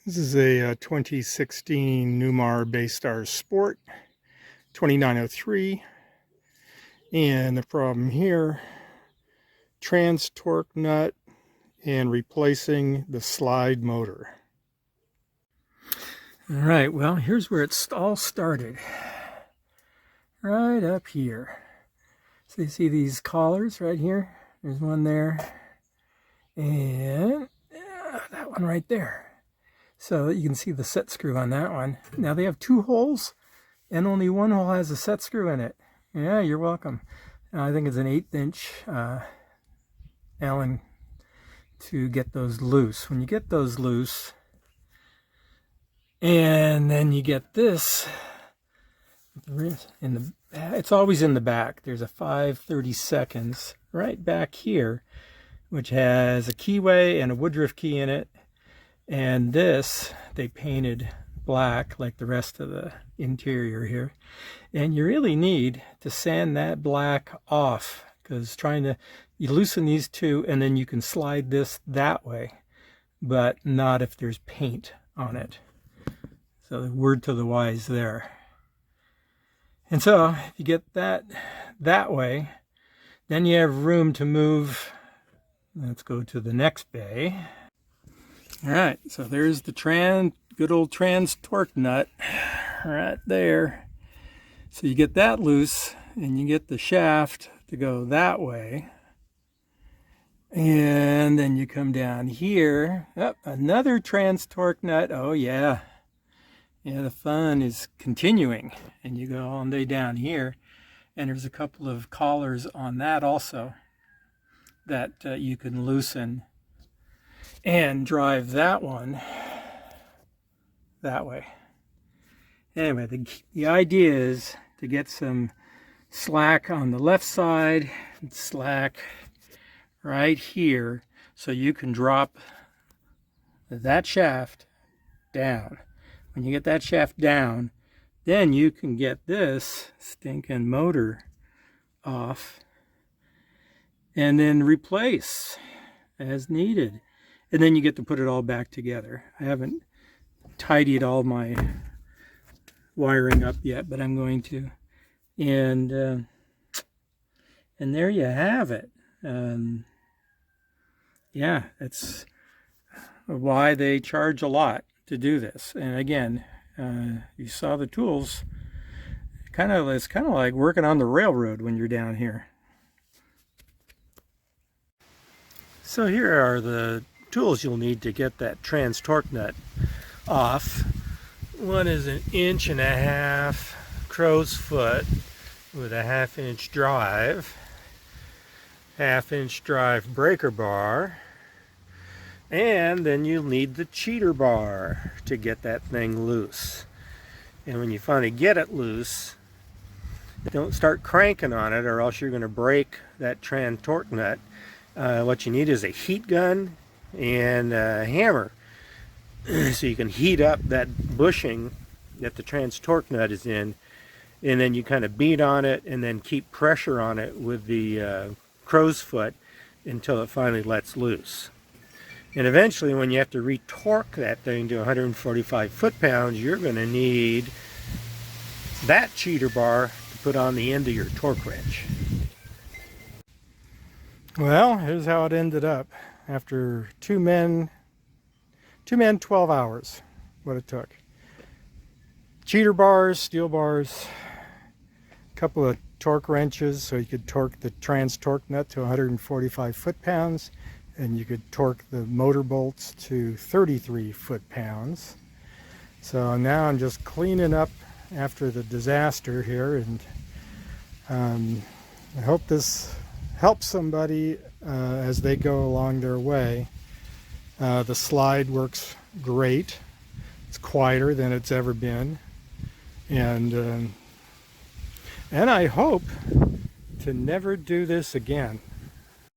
This is a 2016 Newmar Baystar Sport 2903, and the problem here, trans torque nut and replacing the slide motor. All right, well, here's where it all started. Right up here. So you see these collars right here? There's one there, and that one right there. So you can see the set screw on that one. Now they have two holes, and only one hole has a set screw in it. Yeah, you're welcome. I think it's an 1/8 inch Allen to get those loose. When you get those loose, and then you get this in the, it's always in the back. There's a 5/32 right back here, which has a keyway and a Woodruff key in it. And this, they painted black like the rest of the interior here. And you really need to sand that black off, because you loosen these two and then you can slide this that way, but not if there's paint on it. So the word to the wise there. And so if you get that way, then you have room to move. Let's go to the next bay. All right, so there's the good old trans torque nut right there. So you get that loose, and you get the shaft to go that way. And then you come down here. Oh, another trans torque nut. Oh, yeah. Yeah, the fun is continuing. And you go all the way down here, and there's a couple of collars on that also that you can loosen and drive that one that way. Anyway, the idea is to get some slack on the left side and slack right here, so you can drop that shaft down. When you get that shaft down, then you can get this stinking motor off and then replace as needed. And then you get to put it all back together. I haven't tidied all my wiring up yet, but I'm going to. And there you have it. Yeah, that's why they charge a lot to do this. And again, you saw the tools. It's kind of like working on the railroad when you're down here. So here are the tools you'll need to get that trans torque nut off. One is an 1.5 inch crow's foot with a 1/2 inch drive, 1/2 inch drive breaker bar, and then you'll need the cheater bar to get that thing loose. And when you finally get it loose, don't start cranking on it, or else you're going to break that trans torque nut. What you need is a heat gun and a hammer, so you can heat up that bushing that the trans torque nut is in, and then you kind of beat on it and then keep pressure on it with the crow's foot until it finally lets loose. And eventually, when you have to retorque that thing to 145 foot-pounds, you're going to need that cheater bar to put on the end of your torque wrench. Well, here's how it ended up. After two men, 12 hours, what it took. Cheater bars, steel bars, a couple of torque wrenches so you could torque the trans torque nut to 145 foot-pounds, and you could torque the motor bolts to 33 foot-pounds. So now I'm just cleaning up after the disaster here, and I hope this helps somebody as they go along their way. The slide works great. It's quieter than it's ever been, and I hope to never do this again.